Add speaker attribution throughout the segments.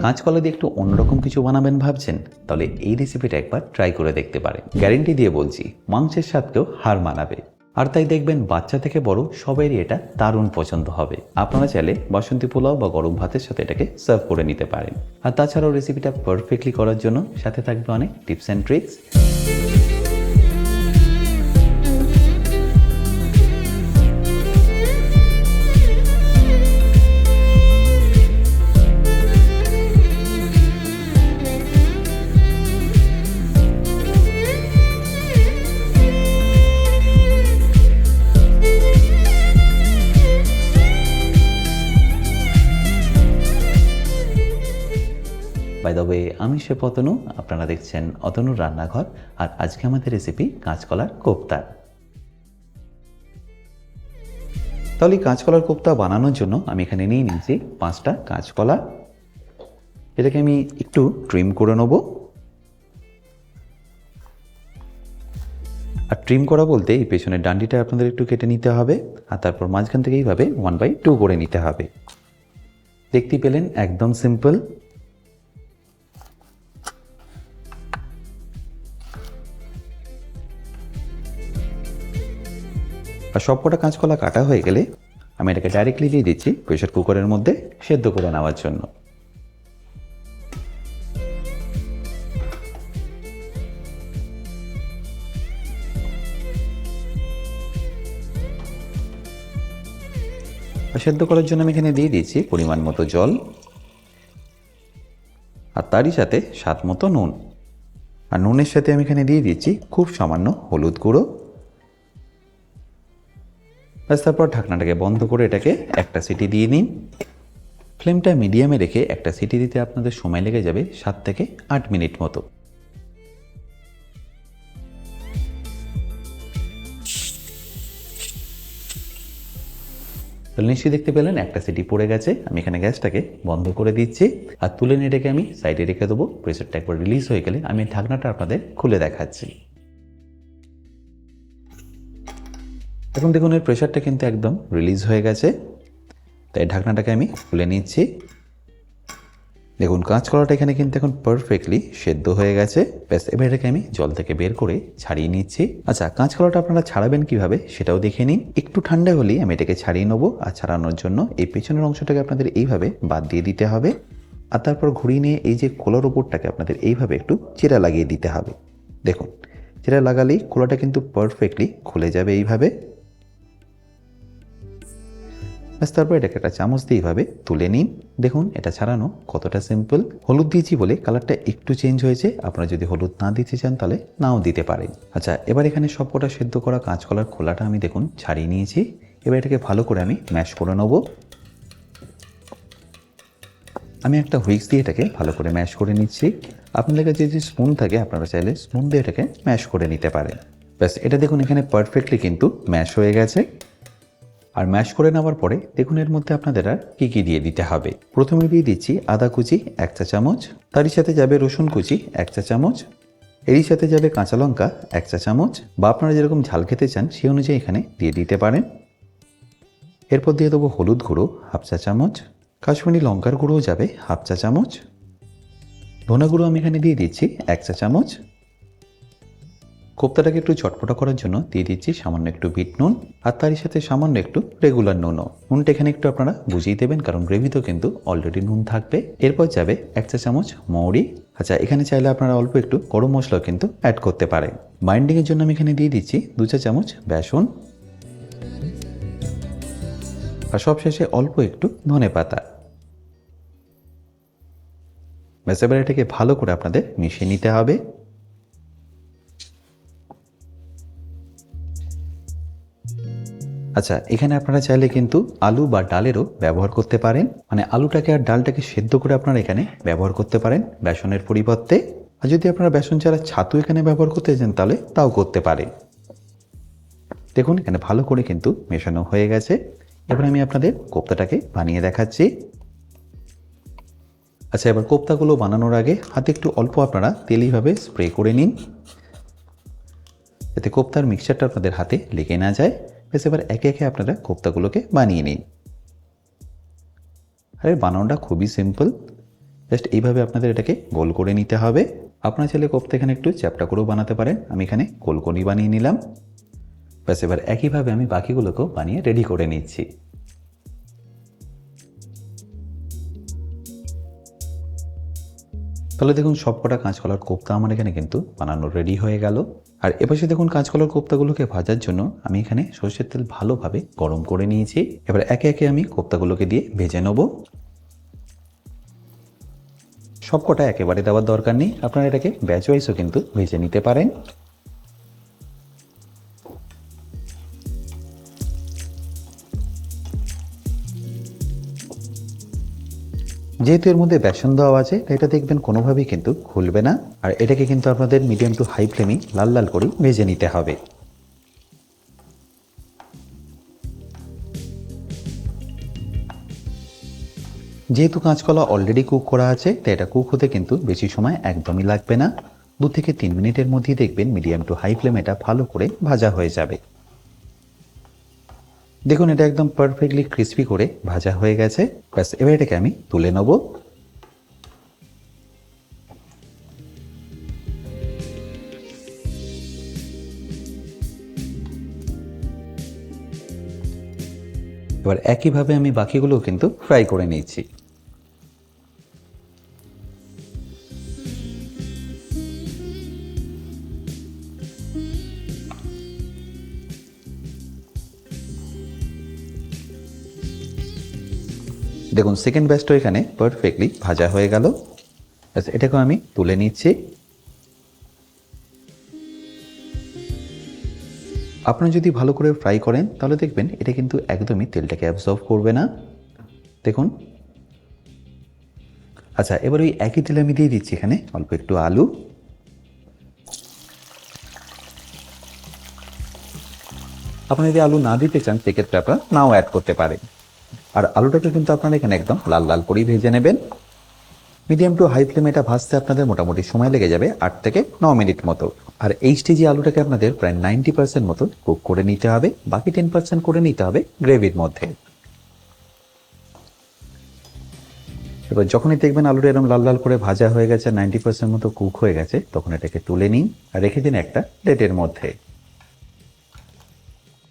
Speaker 1: কাঁচকলা দিয়ে একটু অন্যরকম কিছু বানাবেন ভাবছেন, তাহলে এই রেসিপিটা একবার ট্রাই করে দেখতে পারেন। গ্যারেন্টি দিয়ে বলছি, মাংসের স্বাদকেও হার মানাবে। আর তাই দেখবেন বাচ্চা থেকে বড় সবারই এটা দারুণ পছন্দ হবে। আপনারা চাইলে বাসন্তী পোলাও বা গরম ভাতের সাথে এটাকে সার্ভ করে নিতে পারেন। আর তাছাড়াও রেসিপিটা পারফেক্টলি করার জন্য সাথে থাকবে অনেক tips and tricks. By the way, আমি শেফ অতনু, আপনারা দেখছেন অতনুর রান্নাঘর। আর আজকে আমাদের রেসিপি কাঁচকলার কোপ্তা। তাহলে কাঁচকলার কোপ্তা বানানোর জন্য আমি এখানে নিয়ে নিয়েছি 5টা কাঁচকলা। এটাকে আমি একটু ট্রিম করে নেব। আর ট্রিম করা বলতে এই পেছনের ডান্ডিটা আপনাদের একটু কেটে নিতে হবে, আর তারপর মাঝখান থেকে এইভাবে 1/2 করে নিতে হবে। দেখতে পেলেন, একদম সিম্পল। আর সবকটা কাঁচকলা কাটা হয়ে গেলে আমি এটাকে ডাইরেক্টলি দিয়ে দিচ্ছি প্রেশার কুকারের মধ্যে সেদ্ধ করে নেওয়ার জন্য। সেদ্ধ করার জন্য আমি এখানে দিয়ে দিয়েছি পরিমাণ মতো জল, আর তারই সাথে স্বাদ মতো নুন। আর নুনের সাথে আমি এখানে দিয়ে দিচ্ছি খুব সামান্য হলুদ গুঁড়ো। ব্যাস, তারপর ঢাকনাটাকে বন্ধ করে এটাকে একটা সিটি দিয়ে নিন। ফ্লেমটা মিডিয়ামে রেখে একটা সিটি দিতে আপনাদের সময় লেগে যাবে 7 থেকে 8 মিনিট মতো। নিশ্চয়ই দেখতে পেলেন একটা সিটি পড়ে গেছে। আমি এখানে গ্যাসটাকে বন্ধ করে দিচ্ছি আর তুলে নিয়ে এটাকে আমি সাইডে রেখে দেবো। প্রেসারটা একবার রিলিজ হয়ে গেলে আমি ঢাকনাটা আপনাদের খুলে দেখাচ্ছি। এখন দেখুন, এর প্রেসারটা কিন্তু একদম রিলিজ হয়ে গেছে। তাই ঢাকনাটাকে আমি খুলে নিচ্ছি। দেখুন, কাঁচকলাটা এখানে কিন্তু এখন পারফেক্টলি সেদ্ধ হয়ে গেছে। ব্যাস, এবার এটাকে আমি জল থেকে বের করে ছাড়িয়ে নিচ্ছি। আচ্ছা, কাঁচকলাটা আপনারা ছাড়াবেন কিভাবে সেটাও দেখে নিন। একটু ঠান্ডা হলেই আমি এটাকে ছাড়িয়ে নেবো। আর ছাড়ানোর জন্য এই পেছনের অংশটাকে আপনাদের এইভাবে বাদ দিয়ে দিতে হবে। আর তারপর ঘুরিয়ে নিয়ে এই যে কোলার ওপরটাকে আপনাদের এইভাবে একটু চিরা লাগিয়ে দিতে হবে। দেখুন, চিরা লাগালেই কোলাটা কিন্তু পারফেক্টলি খুলে যাবে এইভাবে। ব্যাস, তারপর এটাকে একটা চামচ দিয়ে এইভাবে তুলে নিন। দেখুন এটা ছাড়ানো কতটা সিম্পল। হলুদ দিয়েছি বলে কালারটা একটু চেঞ্জ হয়েছে। আপনারা যদি হলুদ না দিতে চান তাহলে নাও দিতে পারেন। আচ্ছা, এবার এখানে সবকটা সেদ্ধ করা কাঁচকলার খোলাটা আমি দেখুন ছাড়িয়ে নিয়েছি। এবার এটাকে ভালো করে আমি ম্যাশ করে নেব। আমি একটা হুইক্স দিয়ে এটাকে ভালো করে ম্যাশ করে নিচ্ছি। আপনাদের কাছে যদি স্পুন থাকে আপনারা চাইলে স্পুন দিয়ে এটাকে ম্যাশ করে নিতে পারেন। ব্যাস, এটা দেখুন এখানে পারফেক্টলি কিন্তু ম্যাশ হয়ে গেছে। আর ম্যাশ করে নেওয়ার পরে দেখুন এর মধ্যে আপনাদের আর কী কী দিয়ে দিতে হবে। প্রথমে দিয়ে দিচ্ছি আদা কুচি 1 চা চামচ, তারই সাথে যাবে রসুন কুচি 1 চা চামচ, এরই সাথে যাবে কাঁচা লঙ্কা 1 চা চামচ, বা আপনারা যেরকম ঝাল খেতে চান সেই অনুযায়ী এখানে দিয়ে দিতে পারেন। এরপর দিয়ে দেবো হলুদ গুঁড়ো 1/2 চা চামচ, কাশ্মীরি লঙ্কার গুঁড়োও যাবে 1/2 চা চামচ, ধনে গুঁড়ো আমি এখানে দিয়ে দিচ্ছি 1 চা চামচ। কোপ্তাটাকে একটু চটপটা করার জন্য দিয়ে দিচ্ছি সামান্য একটু বিট নুন, আর তারই সাথে সামান্য একটু রেগুলার নুনও। নুনটা এখানে একটু আপনারা বুঝিয়ে দেবেন, কারণ গ্রেভিতেও কিন্তু অলরেডি নুন থাকবে। এরপর যাবে 1 চা চামচ মৌরি। আচ্ছা, এখানে চাইলে আপনারা অল্প একটু গরম মশলাও কিন্তু অ্যাড করতে পারেন। বাইন্ডিংয়ের জন্য আমি এখানে দিয়ে দিচ্ছি 2 চা চামচ বেসন, আর সবশেষে অল্প একটু ধনে পাতা। ব্যাস, এবার এটাকে ভালো করে আপনাদের মিশিয়ে নিতে হবে। আচ্ছা, এখানে আপনারা চাইলে কিন্তু আলু বা ডালেরও ব্যবহার করতে পারেন। মানে আলুটাকে আর ডালটাকে সেদ্ধ করে আপনারা এখানে ব্যবহার করতে পারেন বেসনের পরিবর্তে। আর যদি আপনারা বেসন ছাড়া ছাতু এখানে ব্যবহার করতে চান তাহলে তাও করতে পারেন। দেখুন এখানে ভালো করে কিন্তু মেশানো হয়ে গেছে। এবার আমি আপনাদের কোপ্তাটাকে বানিয়ে দেখাচ্ছি। আচ্ছা, এবার কোপ্তাগুলো বানানোর আগে হাতে একটু অল্প আপনারা তেল এইভাবে স্প্রে করে নিন, যাতে কোপ্তার মিক্সচারটা আপনাদের হাতে লেগে না যায়। বেশ, এবার একে একে আপনারা কোপ্তাগুলোকে বানিয়ে নিন। আরে বানানোটা খুবই সিম্পল। জাস্ট এইভাবে আপনাদের এটাকে গোল করে নিতে হবে। আপনার চাইলে কোপ্তা এখানে একটু চ্যাপ্টা করেও বানাতে পারেন, আমি এখানে গোল করেই বানিয়ে নিলাম। ব্যাস এবার একইভাবে আমি বাকিগুলোকেও বানিয়ে রেডি করে নিচ্ছি। তাহলে দেখুন সবকটা কাঁচকলার কোপ্তা আমার এখানে কিন্তু বানানো রেডি হয়ে গেল। আর এপাশে দেখুন কাঁচকলার কোপ্তাগুলোকে ভাজার জন্য আমি এখানে সরষের তেল ভালোভাবে গরম করে নিয়েছি। এবার একে একে আমি কোপ্তাগুলোকে দিয়ে ভেজে নেব। সবকটা একেবারে দেওয়ার দরকার নেই, আপনারা এটাকে ব্যাচ ওয়াইজও কিন্তু ভেজে নিতে পারেন। যেহেতু এর মধ্যে বেসন দেওয়া আছে, এটা দেখবেন কোনোভাবেই কিন্তু খুলবে না। আর এটাকে কিন্তু আপনাদের মিডিয়াম টু হাই ফ্লেমে লাল লাল করে ভেজে নিতে হবে। যেহেতু কাঁচকলা অলরেডি কুক করা আছে, তাই এটা কুক হতে কিন্তু বেশি সময় একদমই লাগবে না। 2 থেকে 3 মিনিটের মধ্যেই দেখবেন মিডিয়াম টু হাই ফ্লেমে এটা ভালো করে ভাজা হয়ে যাবে। দেখুন এটা একদম পারফেক্টলি ক্রিস্পি করে ভাজা হয়ে গেছে। ব্যাস এবার এটাকে আমি তুলে নেব। এবার একইভাবে আমি বাকিগুলোও কিন্তু ফ্রাই করে নিচ্ছি। দেখুন সেকেন্ড ব্যাচটা এখানে পারফেক্টলি ভাজা হয়ে গেল। এটাকেও আমি তুলে নিচ্ছি। আপনারা যদি ভালো করে ফ্রাই করেন তাহলে দেখবেন এটা কিন্তু একদমই তেলটাকে অ্যাবজর্ব করবে না। দেখুন। আচ্ছা এবার ওই একই তেলে আমি দিয়ে দিচ্ছি এখানে অল্প একটু আলু। আপনারা যদি আলু না দিতে চান সেক্ষেত্রে আপনারা নাও অ্যাড করতে পারেন। আর আলুটাকে কিন্তু আপনারা এখানে একদম লাল লাল করেই ভেজে নেবেন। মিডিয়াম টু হাই ফ্লেমে এটা ভাজতে আপনাদের মোটামুটি সময় লেগে যাবে 8 থেকে 9 মিনিট মতো। আর এই স্টেজে আলুটাকে আপনাদের প্রায় 90% মতো কুক করে নিতে হবে, বাকি 10% করে নিতে হবে গ্রেভির মধ্যে। এবার যখনই দেখবেন আলুটা এরকম লাল লাল করে ভাজা হয়ে গেছে, 90% মতো কুক হয়ে গেছে, তখন এটাকে তুলে নিন আর রেখে দিন একটা প্লেটের মধ্যে।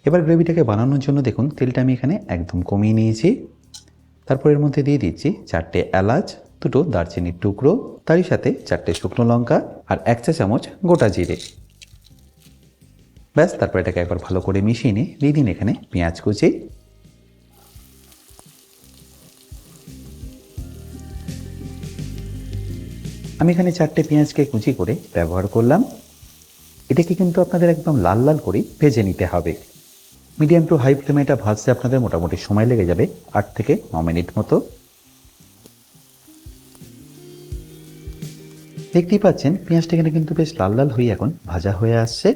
Speaker 1: এবার গ্রেভিটাকে বানানোর জন্য দেখুন তেলটা আমি এখানে একদম কমিয়ে নিয়েছি। তারপর এর মধ্যে দিয়ে দিচ্ছি 4টে এলাচ, 2টো দারচিনির টুকরো, তারই সাথে 4টে শুকনো লঙ্কা আর 1 চা চামচ গোটা জিরে। ব্যাস তারপর এটাকে একবার ভালো করে মিশিয়ে নিয়ে দিয়ে দিন এখানে পেঁয়াজ কুচি। আমি এখানে 4টে পেঁয়াজকে কুচি করে ব্যবহার করলাম। এটাকে কিন্তু আপনাদের একদম লাল লাল করে ভেজে নিতে হবে। মিডিয়াম টু হাই ফ্লেমে এটা ভাজতে আপনাদের মোটামুটি সময় লেগে যাবে 8 থেকে 9 মিনিট মতো। দেখতেই পাচ্ছেন পেঁয়াজটা এখানে কিন্তু বেশ লাল লাল হয়ে এখন ভাজা হয়ে আসছে।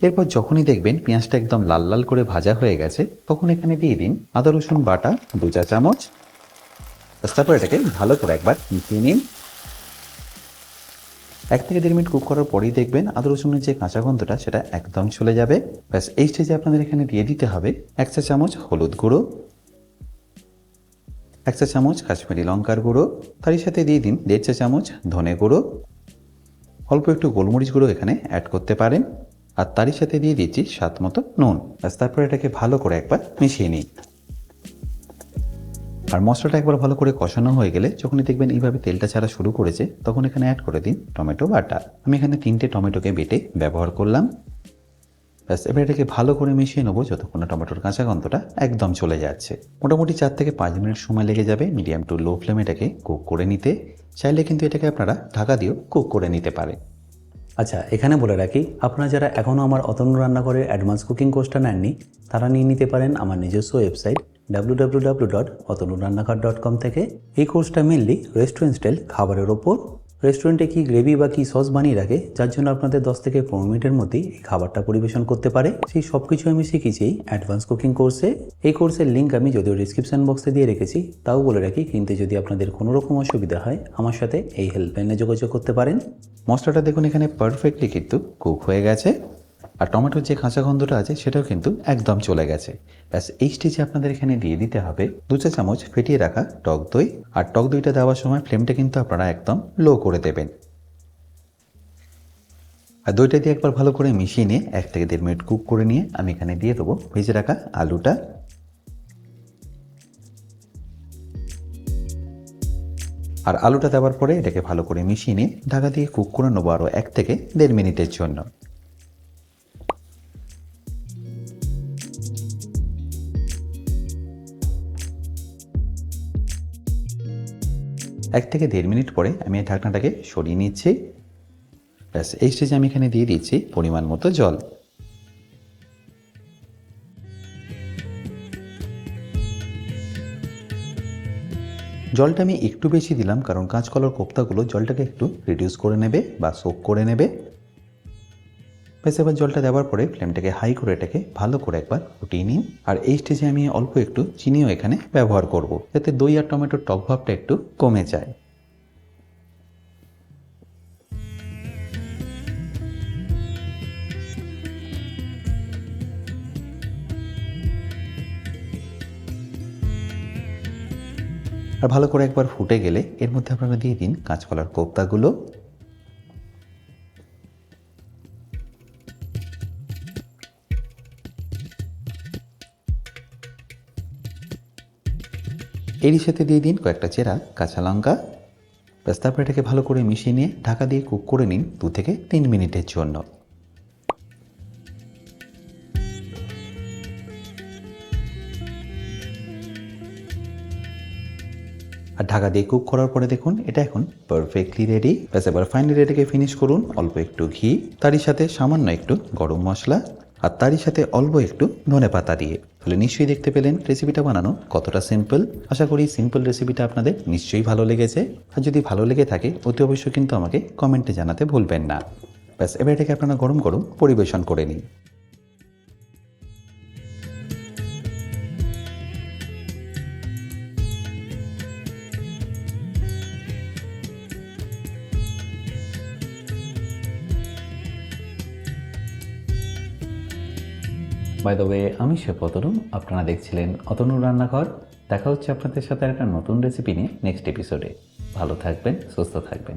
Speaker 1: এরপর যখনই দেখবেন পেঁয়াজটা একদম লাল লাল করে ভাজা হয়ে গেছে, তখন এখানে দিয়ে দিন আদা রসুন বাটা 2 চা চামচ। তারপর এটাকে ভালো করে একবার মিশিয়ে নিন। 1 থেকে 1.5 মিনিট কুক করার পরেই দেখবেন আদা রসুনের যে কাঁচা গন্ধটা সেটা একদম চলে যাবে। ব্যাস এই স্টেজে আপনাদের এখানে দিয়ে দিতে হবে 1 চা চামচ হলুদ গুঁড়ো, 1 চা চামচ কাশ্মীরি লঙ্কার গুঁড়ো, তারই সাথে দিয়ে দিন 1.5 চা চামচ ধনে গুঁড়ো, অল্প একটু গোলমরিচ গুঁড়ো এখানে অ্যাড করতে পারেন, আর তারই সাথে দিয়ে দিচ্ছি স্বাদ মতো নুন। ব্যাস তারপর এটাকে ভালো করে একবার মিশিয়ে নিই। আর মশলাটা একবার ভালো করে কষানো হয়ে গেলে যখনই দেখবেন এইভাবে তেলটা ছাড়া শুরু করেছে, তখন এখানে অ্যাড করে দিন টমেটো বাটা। আমি এখানে 3টে টমেটোকে বেটে ব্যবহার করলাম। ব্যাস এবার এটাকে ভালো করে মিশিয়ে নেবো যতক্ষণ না টমেটোর কাঁচা গন্ধটা একদম চলে যাচ্ছে। মোটামুটি 4 থেকে 5 মিনিট সময় লেগে যাবে মিডিয়াম টু লো ফ্লেমে এটাকে কুক করে নিতে। চাইলে কিন্তু এটাকে আপনারা ঢাকা দিয়েও কুক করে নিতে পারেন।
Speaker 2: আচ্ছা, এখানে বলে রাখি, আপনারা যারা এখনও আমার অতনু রান্নাঘরের অ্যাডভান্স কুকিং কোর্সটা নেননি, তারা নিয়ে নিতে পারেন আমার নিজস্ব ওয়েবসাইট www.otonurannakar.com থেকে। এই কোর্সটা মেনলি রেস্টুরেন্ট স্টাইল খাবারের ওপর। রেস্টুরেন্টে কি গ্রেভি বা কি সস বানিয়ে রাখে, যার জন্য আপনাদের 10 থেকে 15 মিনিটের মধ্যেই এই খাবারটা পরিবেশন করতে পারে, সেই সব কিছু আমি শিখেছি অ্যাডভান্স কুকিং কোর্সে। এই কোর্সের লিঙ্ক আমি যদিও ডিসক্রিপশন বক্সে দিয়ে রেখেছি, তাও বলে রাখি, কিন্তু যদি আপনাদের কোনো রকম অসুবিধা হয় আমার সাথে এই হেল্পলাইনে যোগাযোগ করতে পারেন।
Speaker 1: মশলাটা দেখুন এখানে পারফেক্টলি কিন্তু কুক হয়ে গেছে। আর টমেটোর যে কাঁচা গন্ধটা আছে সেটাও কিন্তু একদম চলে গেছে। ব্যাস এই স্টেজে আপনাদের এখানে দিয়ে দিতে হবে 2 চা চামচ ফেটিয়ে রাখা টক দই। আর টক দইটা দেওয়ার সময় ফ্লেমটা কিন্তু আপনারা একদম লো করে দেবেন। আর দইটা দিয়ে একবার ভালো করে মিশিয়ে নিয়ে 1 থেকে 1.5 মিনিট কুক করে নিয়ে আমি এখানে দিয়ে দেবো ভেজে রাখা আলুটা। আর আলুটা দেওয়ার পরে এটাকে ভালো করে মিশিয়ে নিয়ে ঢাকা দিয়ে কুক করে নেবো আরও 1 থেকে 1.5 মিনিটের জন্য। এক থেকে 1.5 মিনিট পরে আমি এই ঢাকনাটাকে সরিয়ে নিচ্ছি। ব্যাস এই স্টেজে আমি এখানে দিয়ে দিচ্ছি পরিমাণ মতো জল। জলটা আমি একটু বেশি দিলাম কারণ কাঁচকলার কোপ্তাগুলো জলটাকে একটু রিডিউস করে নেবে বা সোক করে নেবে। ব্যাস এবার জলটা দেওয়ার পরে ফ্লেমটাকে হাই করে এটাকে ভালো করে একবার ফুটিয়ে নিন। আর এই স্টেজে আমি অল্প একটু চিনিও এখানে ব্যবহার করব, যাতে দই আর টমেটোর টক ভাবটা একটু কমে যায়। আর ভালো করে একবার ফুটে গেলে এর মধ্যে আপনারা দিয়ে দিন কাঁচকলার কোপ্তাগুলো। এরই সাথে দিয়ে দিন কয়েকটা চেরা কাঁচা লঙ্কা। ব্যাস তারপর এটাকে ভালো করে মিশিয়ে নিয়ে ঢাকা দিয়ে কুক করে নিন 2 থেকে 3 মিনিটের জন্য। আর ঢাকা দিয়ে কুক করার পরে দেখুন এটা এখন পারফেক্টলি রেডি। ব্যাস এবার ফাইনালি এটাকে ফিনিশ করুন অল্প একটু ঘি, তারই সাথে সামান্য একটু গরম মশলা, আর তারই সাথে অল্প একটু ধনেপাতা দিয়ে। তাহলে নিশ্চয়ই দেখতে পেলেন রেসিপিটা বানানো কতটা সিম্পল। আশা করি সিম্পল রেসিপিটা আপনাদের নিশ্চয়ই ভালো লেগেছে। আর যদি ভালো লেগে থাকে অতি অবশ্যই কিন্তু আমাকে কমেন্টে জানাতে ভুলবেন না। ব্যাস এবার এটাকে আপনারা গরম গরম পরিবেশন করে নিন। বাই দ্য ওয়ে, আমি শেফ অতনু, আপনারা দেখছিলেন অতনুর রান্নাঘর। দেখা হচ্ছে আপনাদের সাথে একটা নতুন রেসিপি নিয়ে নেক্সট এপিসোডে। ভালো থাকবেন, সুস্থ থাকবেন।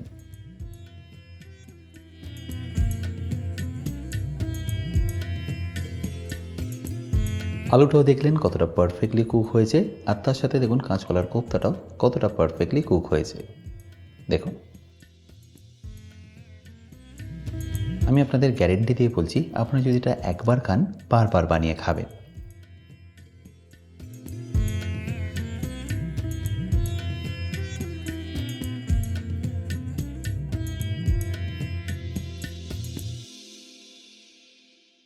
Speaker 1: আলুটাও দেখলেন কতটা পারফেক্টলি কুক হয়েছে, আর তার সাথে দেখুন কাঁচকলার কোপ্তাটাও কতটা পারফেক্টলি কুক হয়েছে। দেখুন, আমি আপনাদের গ্যারেন্টি দিয়ে বলছি, আপনারা যদি এটা একবার খান বারবার বানিয়ে খাবেন।